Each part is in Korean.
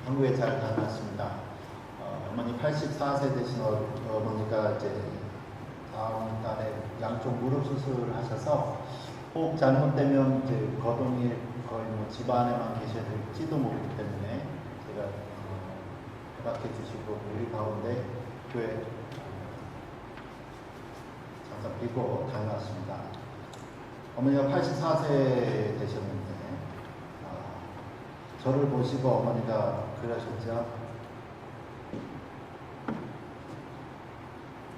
한국에 잘 다녀왔습니다. 어머니 84세 되신 어머니가 이제 다음 달에 양쪽 무릎 수술을 하셔서 호흡 잘못되면 이제 거동이 거의 뭐 집 안에만 계셔야 될지도 모르기 때문에 제가 허락해 주시고 우리 가운데 교회 잠깐 뵙고 다녀왔습니다. 어머니가 84세 되셨는데 저를 보시고 어머니가 그러셨죠.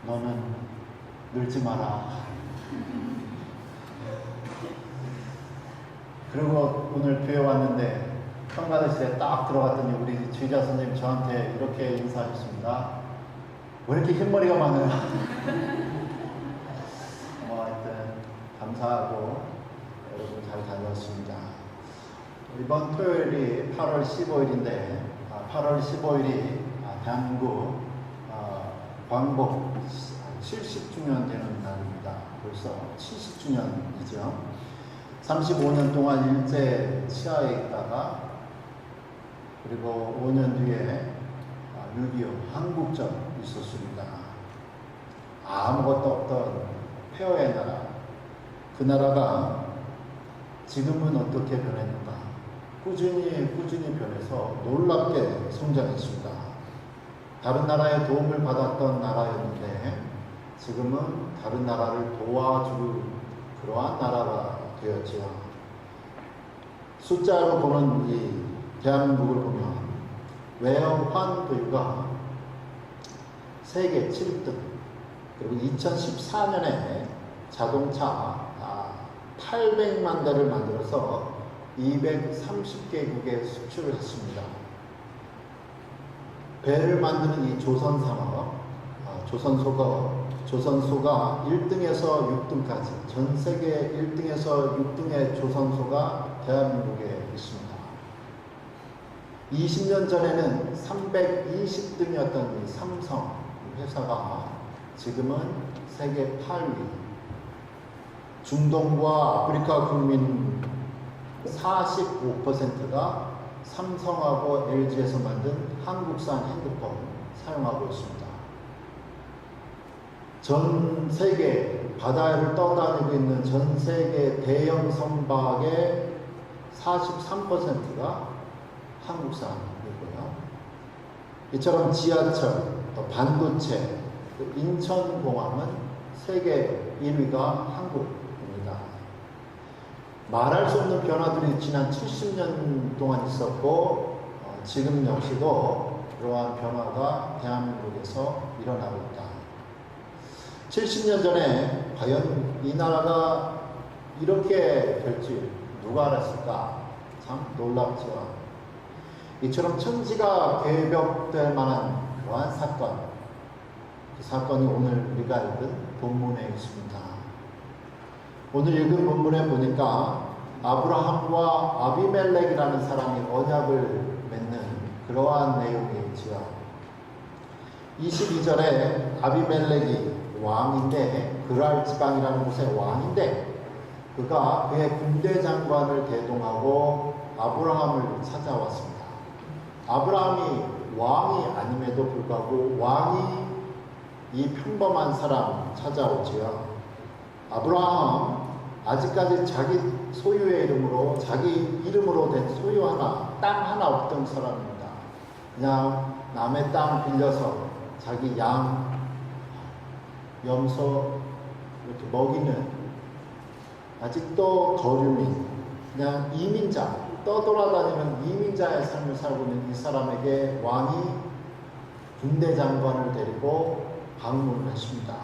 너는 늙지 마라. 그리고 오늘 교회 왔는데 평가대실에 딱 들어갔더니 우리 주의자 선생님 저한테 이렇게 인사하셨습니다. 왜 이렇게 흰머리가 많아요? 하여튼 감사하고 여러분 잘 다녀왔습니다. 이번 토요일이 8월 15일인데 8월 15일이 대한민국 광복 70주년 되는 날입니다. 벌써 70주년이죠. 35년 동안 일제 치하에 있다가 그리고 5년 뒤에 6.25 한국전 있었습니다. 아무것도 없던 폐허의 나라, 그 나라가 지금은 어떻게 변했는가? 꾸준히 변해서 놀랍게 성장했습니다. 다른 나라의 도움을 받았던 나라였는데 지금은 다른 나라를 도와줄 그러한 나라가 되었지요. 숫자로 보는 이 대한민국을 보면 외환보유가 세계 7등, 그리고 2014년에 자동차 800만 대를 만들어서 230개국에 수출을 했습니다. 배를 만드는 이 조선산업, 조선소가 1등에서 6등까지 전 세계 1등에서 6등의 조선소가 대한민국에 있습니다. 20년 전에는 320등이었던 이 삼성 회사가 지금은 세계 8위. 중동과 아프리카 국민 45%가 삼성하고 LG에서 만든 한국산 핸드폰 사용하고 있습니다. 전 세계 바다를 떠다니고 있는 전 세계 대형 선박의 43%가 한국산이고요. 이처럼 지하철, 또 반도체, 인천공항은 세계 1위가 한국입니다. 말할 수 없는 변화들이 지난 70년 동안 있었고 지금 역시도 그러한 변화가 대한민국에서 일어나고 있다. 70년 전에 과연 이 나라가 이렇게 될 줄 누가 알았을까? 참 놀랍죠. 이처럼 천지가 개벽될 만한 그러한 사건, 그 사건이 오늘 우리가 읽은 본문에 있습니다. 오늘 읽은 본문에 보니까 아브라함과 아비멜렉이라는 사람이 언약을 맺는 그러한 내용이 있지요. 22절에 아비멜렉이 왕인데, 그랄 지방이라는 곳의 왕인데, 그가 그의 군대 장관을 대동하고 아브라함을 찾아왔습니다. 아브라함이 왕이 아님에도 불구하고 왕이 이 평범한 사람 찾아오지요. 아브라함 아직까지 자기 소유의 이름으로, 자기 이름으로 된 소유 하나, 땅 하나 없던 사람입니다. 그냥 남의 땅 빌려서 자기 양, 염소 이렇게 먹이는 아직도 거류민, 그냥 이민자, 떠돌아다니는 이민자의 삶을 살고 있는 이 사람에게 왕이 군대 장관을 데리고 방문을 했습니다.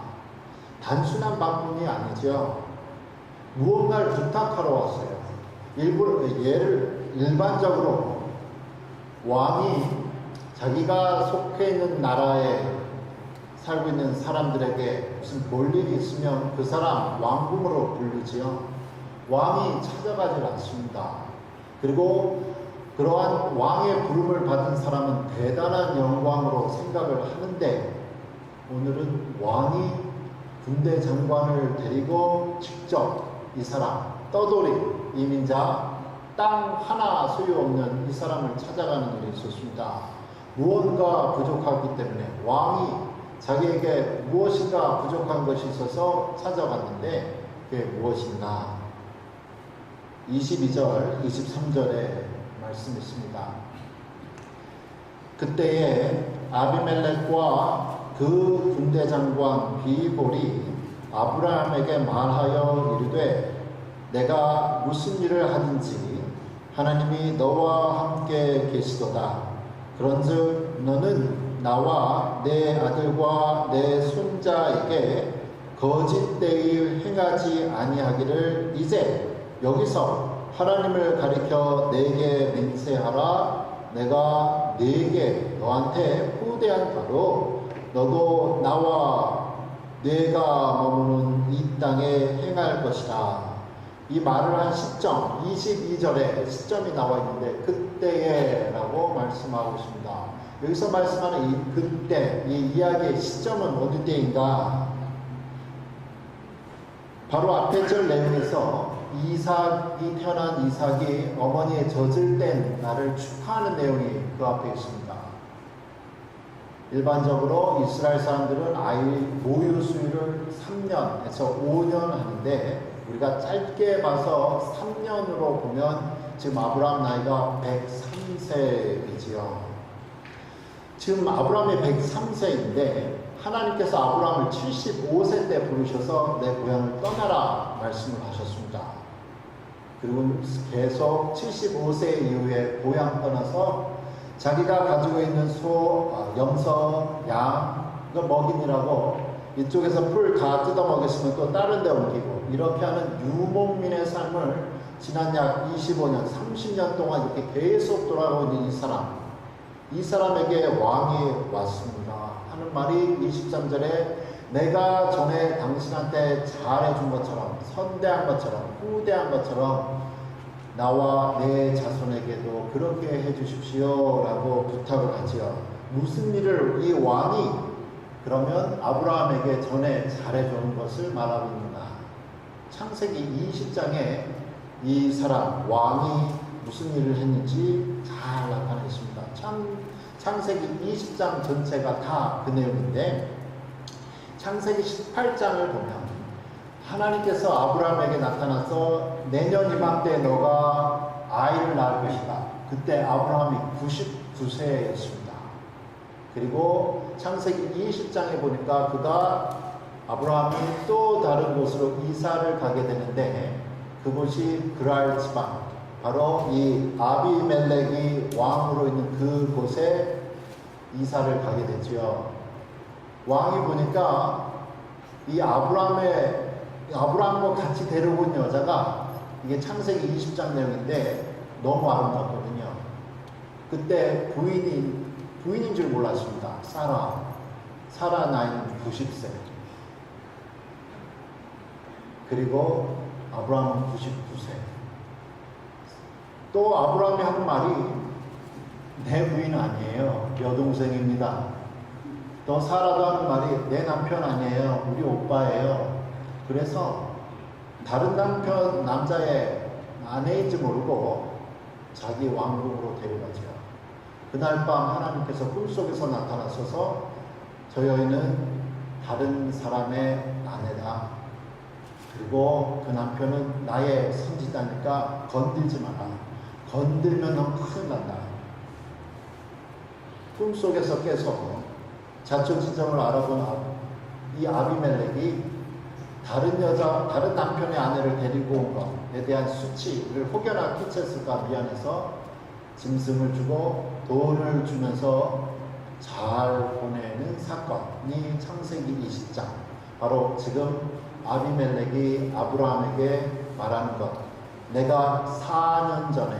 단순한 방문이 아니죠. 무언가를 부탁하러 왔어요. 일반적으로 왕이 자기가 속해 있는 나라에 살고 있는 사람들에게 무슨 볼 일이 있으면 그 사람 왕궁으로 부르지요. 왕이 찾아가질 않습니다. 그리고 그러한 왕의 부름을 받은 사람은 대단한 영광으로 생각을 하는데, 오늘은 왕이 군대 장관을 데리고 직접 이 사람, 떠돌이 이민자 땅 하나 소유 없는 이 사람을 찾아가는 일이 있었습니다. 무언가 부족하기 때문에 왕이 자기에게 무엇인가 부족한 것이 있어서 찾아갔는데 그게 무엇인가? 22절, 23절에 말씀이 있습니다. 그때에 아비멜렉과 그 군대 장관 비볼이 아브라함에게 말하여 이르되 내가 무슨 일을 하든지 하나님이 너와 함께 계시도다. 그런즉 너는 나와 내 아들과 내 손자에게 거짓 대일 행하지 아니하기를 이제 여기서 하나님을 가리켜 내게 맹세하라. 내가 네게 너한테 후대한 바로 너도 나와 네가 머무는 이 땅에 행할 것이다. 이 말을 한 시점 22절에 시점이 나와 있는데 그때에 라고 말씀하고 있습니다. 여기서 말씀하는 이 그때 이 이야기의 시점은 어느 때인가? 바로 앞에 절 내용에서 이삭이 태어난 이삭이 어머니의 젖을 뗀 날을 축하하는 내용이 그 앞에 있습니다. 일반적으로 이스라엘 사람들은 아이 모유 수유를 3년에서 5년 하는데 우리가 짧게 봐서 3년으로 보면 지금 아브라함 나이가 103세이지요. 지금 아브라함이 103세인데 하나님께서 아브라함을 75세 때 부르셔서 내 고향을 떠나라 말씀을 하셨습니다. 그리고 계속 75세 이후에 고향 떠나서 자기가 가지고 있는 소, 염소, 양, 이거 먹이느라고 이쪽에서 풀 다 뜯어먹였으면 또 다른 데 옮기고 이렇게 하는 유목민의 삶을 지난 약 25년, 30년 동안 이렇게 계속 돌아오고 있는 이 사람에게 왕이 왔습니다. 하는 말이 23절에 내가 전에 당신한테 잘해준 것처럼 선대한 것처럼 후대한 것처럼 나와 내 자손에게도 그렇게 해주십시오 라고 부탁을 하지요. 무슨 일을 이 왕이 그러면 아브라함에게 전에 잘해준 것을 말하고 있는가? 창세기 20장에 이 사람 왕이 무슨 일을 했는지 잘 나타나 있습니다. 창세기 20장 전체가 다 그 내용인데 창세기 18장을 보면 하나님께서 아브라함에게 나타나서 내년 이맘때 너가 아이를 낳을 것이다. 그때 아브라함이 99세였습니다. 그리고 창세기 20장에 보니까 아브라함이 또 다른 곳으로 이사를 가게 되는데 그곳이 그랄 지방, 바로 이 아비멜렉이 왕으로 있는 그곳에 이사를 가게 되지요. 왕이 보니까 이 아브라함과 같이 데려온 여자가 이게 창세기 20장 내용인데 너무 아름답거든요. 그때 부인인 줄 몰랐습니다. 사라 나이는 90세. 그리고 아브라함은 99세. 또 아브라함이 하는 말이 내 부인 아니에요. 여동생입니다. 또 사라도 하는 말이 내 남편 아니에요. 우리 오빠예요. 그래서 다른 남자의 아내인지 모르고 자기 왕궁으로 데려가죠. 그날 밤 하나님께서 꿈속에서 나타나셔서 저 여인은 다른 사람의 아내다. 그리고 그 남편은 나의 선지자니까 건들지 마라. 건들면 넌 큰일 난다. 꿈속에서 깨서 자초지정을 알아본 이 아비멜렉이 다른 남편의 아내를 데리고 온 것에 대한 수치를 혹여나 끼쳤을까 미안해서 짐승을 주고 돈을 주면서 잘 보내는 사건이 창세기 20장. 바로 지금 아비멜렉이 아브라함에게 말하는 것. 내가 4년 전에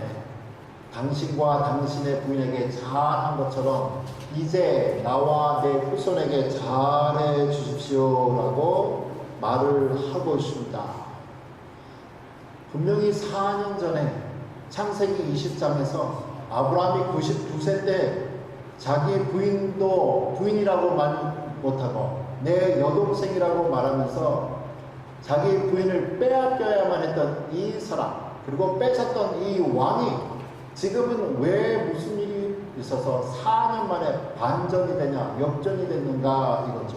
당신과 당신의 부인에게 잘한 것처럼 이제 나와 내 후손에게 잘해 주십시오라고 말을 하고 있습니다. 분명히 4년 전에 창세기 20장에서 아브라함이 99세 때 자기 부인도 부인이라고 말 못하고 내 여동생이라고 말하면서 자기 부인을 빼앗겨야만 했던 이 사람, 그리고 뺏었던 이 왕이 지금은 왜 무슨 일이 있어서 4년 만에 반전이 되냐, 역전이 됐는가 이거죠.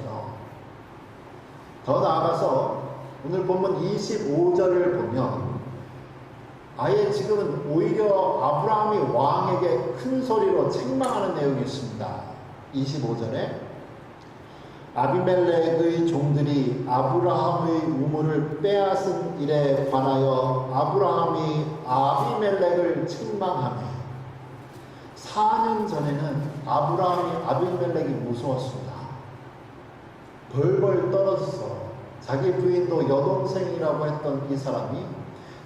더 나아가서 오늘 본문 25절을 보면 아예 지금은 오히려 아브라함이 왕에게 큰 소리로 책망하는 내용이 있습니다. 25절에 아비멜렉의 종들이 아브라함의 우물을 빼앗은 일에 관하여 아브라함이 아비멜렉을 책망하며 4년 전에는 아브라함이 아비멜렉이 무서웠습니다. 벌벌 떨어져서 자기 부인도 여동생이라고 했던 이 사람이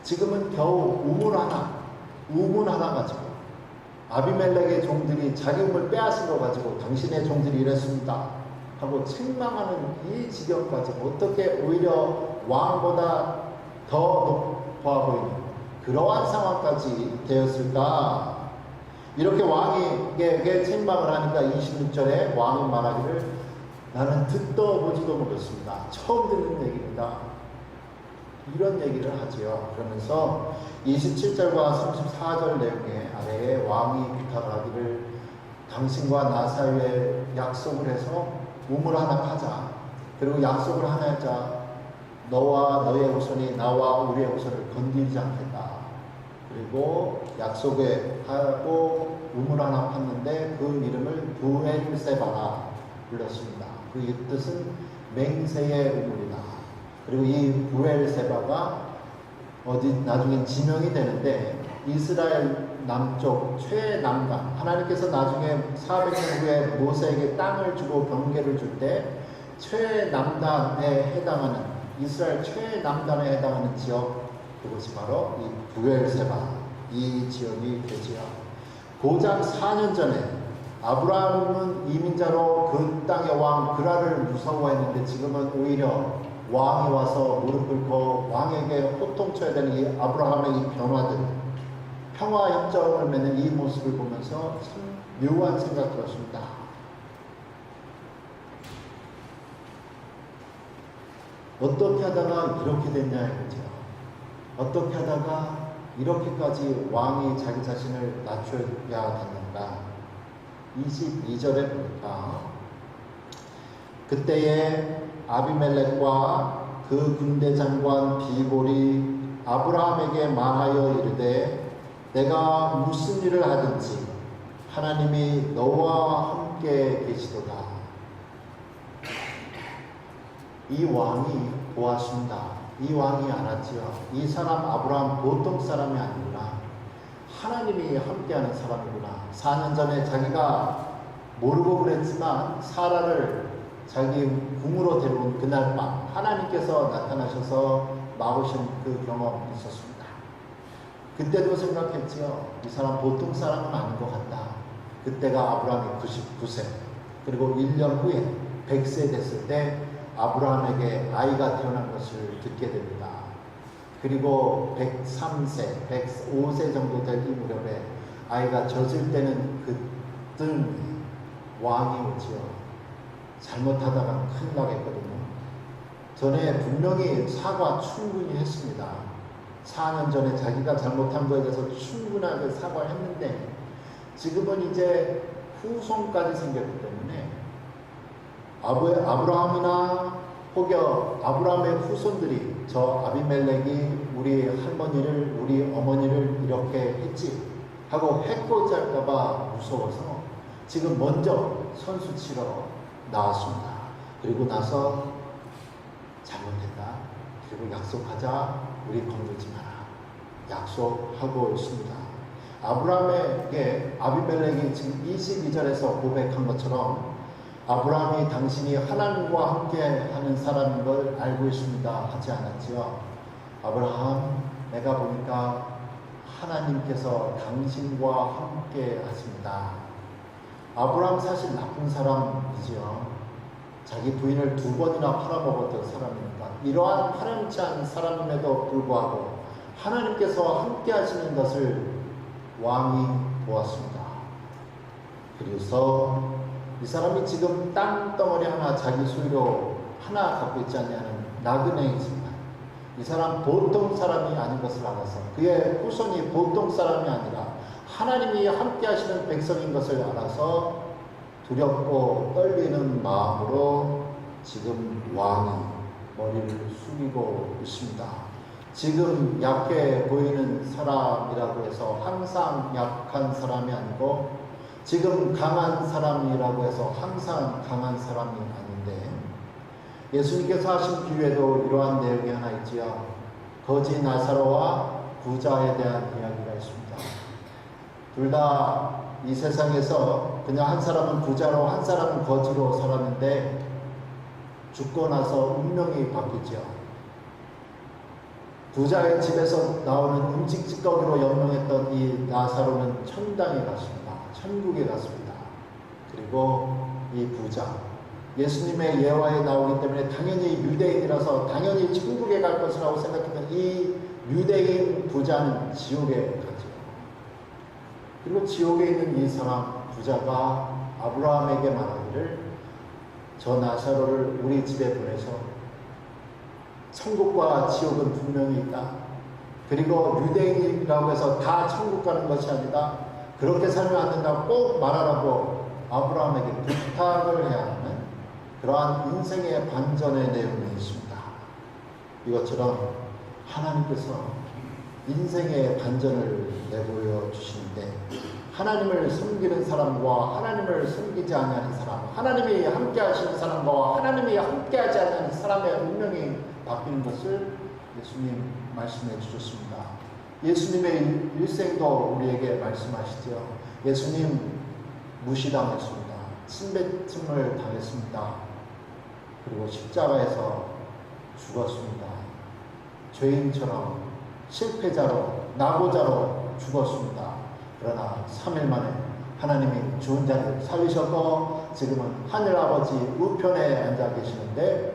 지금은 겨우 우물 하나 가지고 아비멜렉의 종들이 자기 우물 빼앗은 거 가지고 당신의 종들이 이랬습니다 하고 책망하는 이 지경까지 어떻게 오히려 왕보다 더 높아 보이는 그러한 상황까지 되었을까? 이렇게 왕에게 책망을 하니까 26절에 왕이 말하기를 나는 듣도 보지도 못했습니다. 처음 듣는 얘기입니다. 이런 얘기를 하지요. 그러면서 27절과 34절 내용에 아래에 왕이 부탁하기를 당신과 나 사이에 약속을 해서 우물 하나 파자. 그리고 약속을 하나 하자. 너와 너의 후손이 나와 우리의 후손을 건드리지 않겠다. 그리고 약속에 하고 우물 하나 팠는데 그 이름을 부엘세바라 불렀습니다. 그 뜻은 맹세의 우물이다. 그리고 이 부엘세바가 나중엔 지명이 되는데 이스라엘 남쪽 최남단 하나님께서 나중에 400년 후에 모세에게 땅을 주고 경계를 줄 때 최남단에 해당하는 이스라엘 최남단에 해당하는 지역 그것이 바로 이 부엘세바 이 지역이 되지요. 고작 4년 전에 아브라함은 이민자로 그 땅의 왕 그라를 무서워했는데 지금은 오히려 왕이 와서 무릎 꿇고 왕에게 호통쳐야 되는 이 아브라함의 이 변화들 평화 협정을 맺는 이 모습을 보면서 참 묘한 생각 들었습니다. 어떻게 하다가 이렇게 됐냐 이거죠. 어떻게 하다가 이렇게까지 왕이 자기 자신을 낮춰야 됐는가. 22절에 보니까 그때에 아비멜렉과 그 군대 장관 비볼이 아브라함에게 말하여 이르되 내가 무슨 일을 하든지 하나님이 너와 함께 계시도다. 이 왕이 보았습니다. 이 왕이 알았지요. 이 사람 아브라함 보통 사람이 아니구나. 하나님이 함께하는 사람이구나. 4년 전에 자기가 모르고 그랬지만 사라를 자기 궁으로 데려온 그날 밤 하나님께서 나타나셔서 막으신 그 경험이 있었습니다. 그때도 생각했지요. 이 사람 보통 사람은 아닌 것 같다. 그때가 아브라함이 99세 그리고 1년 후에 100세 됐을 때 아브라함에게 아이가 태어난 것을 듣게 됩니다. 그리고 103세, 105세 정도 될 이 무렵에 아이가 젖을 때는 그때 왕이 오지요. 잘못하다가 큰일 나겠거든요. 전에 분명히 사과 충분히 했습니다. 4년 전에 자기가 잘못한 거에 대해서 충분하게 사과를 했는데 지금은 이제 후손까지 생겼기 때문에 아브라함이나 혹여 아브라함의 후손들이 저 아비멜렉이 우리 할머니를 우리 어머니를 이렇게 했지 하고 해코지 할까봐 무서워서 지금 먼저 선수 치러 나왔습니다. 그리고 나서 잘못했다. 그리고 약속하자. 우리 건들지 마라. 약속하고 있습니다. 아브라함에게 아비멜렉이 지금 22절에서 고백한 것처럼 아브라함이 당신이 하나님과 함께 하는 사람인 걸 알고 있습니다. 하지 않았지요. 아브라함, 내가 보니까 하나님께서 당신과 함께 하십니다. 아브라함 사실 나쁜 사람이지요. 자기 부인을 2번이나 팔아먹었던 사람이니까 이러한 파렴치 않은 사람임에도 불구하고 하나님께서 함께 하시는 것을 왕이 보았습니다. 그래서 이 사람이 지금 땅덩어리 하나 자기 소유로 하나 갖고 있지 않냐는 나그네이지만 이 사람 보통 사람이 아닌 것을 알아서 그의 후손이 보통 사람이 아니라 하나님이 함께 하시는 백성인 것을 알아서 두렵고 떨리는 마음으로 지금 왕이 머리를 숙이고 있습니다. 지금 약해 보이는 사람이라고 해서 항상 약한 사람이 아니고 지금 강한 사람이라고 해서 항상 강한 사람이 아닌데 예수님께서 하신 비유에도 이러한 내용이 하나 있지요. 거지 나사로와 부자에 대한 이야기가 있습니다. 둘 다 이 세상에서 그냥 한 사람은 부자로 한 사람은 거지로 살았는데 죽고 나서 운명이 바뀌죠. 부자의 집에서 나오는 음식 찌꺼기로 연명했던 이 나사로는 천당에 갔습니다. 천국에 갔습니다. 그리고 이 부자 예수님의 예화에 나오기 때문에 당연히 유대인이라서 당연히 천국에 갈 것이라고 생각했던 이 유대인 부자는 지옥에 가죠. 그리고 지옥에 있는 이 사람 부자가 아브라함에게 말하기를 저 나사로를 우리 집에 보내서 천국과 지옥은 분명히 있다. 그리고 유대인이라고 해서 다 천국 가는 것이 아니다. 그렇게 살면 안 된다고 꼭 말하라고 아브라함에게 부탁을 해야 하는 그러한 인생의 반전의 내용이 있습니다. 이것처럼 하나님께서 인생의 반전을 내보여 주시는데 하나님을 섬기는 사람과 하나님을 섬기지 않는 사람, 하나님이 함께 하시는 사람과 하나님이 함께 하지 않는 사람의 운명이 바뀌는 것을 예수님 말씀해 주셨습니다. 예수님의 일생도 우리에게 말씀하시죠. 예수님 무시당했습니다. 침뱉음을 당했습니다. 그리고 십자가에서 죽었습니다. 죄인처럼 실패자로 낙오자로 죽었습니다. 그러나 3일 만에 하나님이 죽은 자를 살리셔서 지금은 하늘아버지 우편에 앉아 계시는데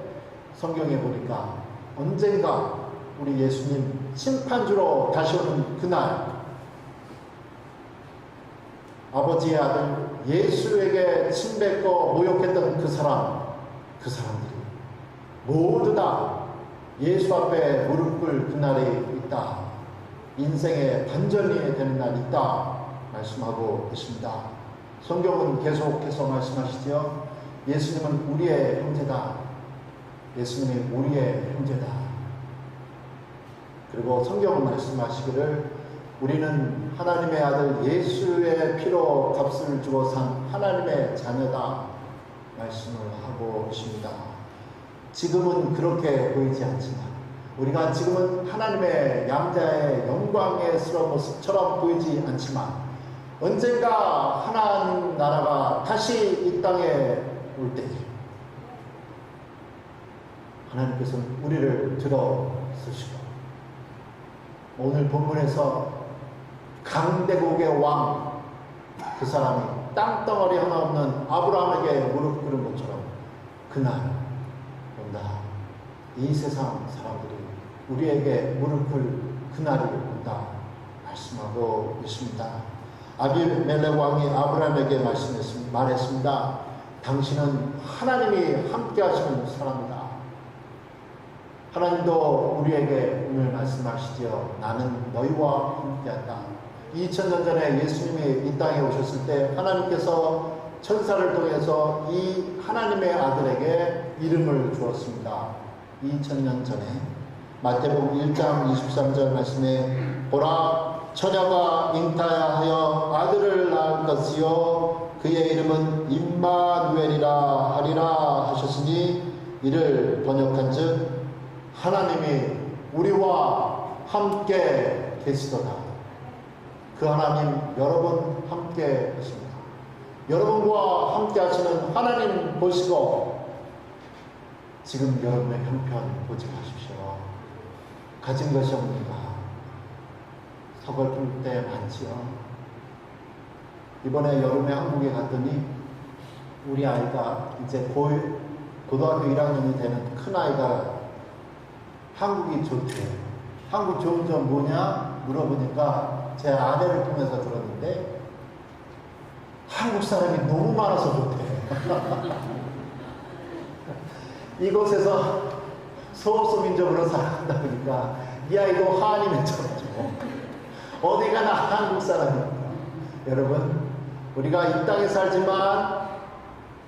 성경에 보니까 언젠가 우리 예수님 심판주로 다시 오는 그날 아버지의 아들 예수에게 침뱉고 모욕했던 그 사람들이 모두 다 예수 앞에 무릎 꿇을 그날이 있다. 인생의 반전이 되는 날이 있다. 말씀하고 있습니다. 성경은 계속해서 말씀하시죠. 예수님은 우리의 형제다. 예수님이 우리의 형제다. 그리고 성경은 말씀하시기를 우리는 하나님의 아들 예수의 피로 값을 주고 산 하나님의 자녀다. 말씀을 하고 있습니다. 지금은 그렇게 보이지 않지만 우리가 지금은 하나님의 양자의 영광스러운 모습처럼 보이지 않지만 언젠가 하나님 나라가 다시 이 땅에 올 때 하나님께서는 우리를 들어서시고 오늘 본문에서 강대국의 왕 그 사람이 땅덩어리 하나 없는 아브라함에게 무릎 꿇은 것처럼 그날 온다. 이 세상 사람들이 우리에게 무릎 꿇을 그날이 온다. 말씀하고 있습니다. 아비멜렉 왕이 아브라함에게 말했습니다. 당신은 하나님이 함께 하시는 사람이다. 하나님도 우리에게 오늘 말씀하시죠. 나는 너희와 함께한다. 2000년 전에 예수님이 이 땅에 오셨을 때 하나님께서 천사를 통해서 이 하나님의 아들에게 이름을 주었습니다. 2000년 전에 마태복음 1장 23절 말씀에 보라 처녀가 잉타하여 아들을 낳을 것이요 그의 이름은 임마누엘이라 하리라 하셨으니 이를 번역한즉 하나님이 우리와 함께 계시도다. 그 하나님 여러분 함께 하십니다. 여러분과 함께 하시는 하나님 보시고 지금 여러분의 형편 보지 마십시오. 가진 것이 없는가 서글플 때 많지요. 이번에 여름에 한국에 갔더니 우리 아이가 이제 고등학교 1학년이 되는 큰 아이가 한국이 좋대요. 한국 좋은 점 뭐냐 물어보니까 제 아내를 통해서 들었는데 한국 사람이 너무 많아서 좋대요. 이곳에서 소수민족으로 살아간다 보니까 이 아이도 한이 맺혀가지고 어디 가나 한국 사람입니다. 여러분, 우리가 이 땅에 살지만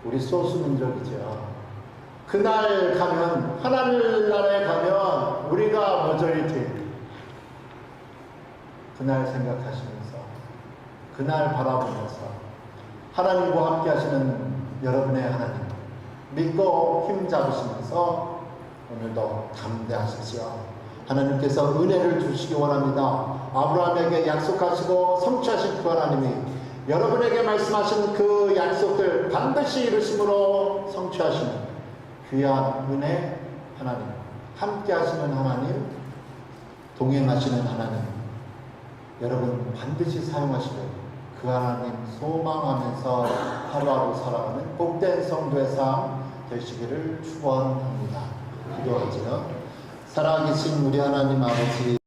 우리 소수민족이죠. 그날 가면, 하나님 나라에 가면 우리가 머저리티. 그날 생각하시면서, 그날 바라보면서 하나님과 함께 하시는 여러분의 하나님 믿고 힘 잡으시면서 오늘도 담대하십시오. 하나님께서 은혜를 주시기 원합니다. 아브라함에게 약속하시고 성취하신 그 하나님이 여러분에게 말씀하신 그 약속들 반드시 이루심으로 성취하시는 귀한 은혜 하나님, 함께 하시는 하나님, 동행하시는 하나님, 여러분 반드시 사용하시길 그 하나님 소망하면서 하루하루 살아가는 복된 성도의 삶 되시기를 축원합니다. 기도하지요. 살아계신 우리 하나님 아버지,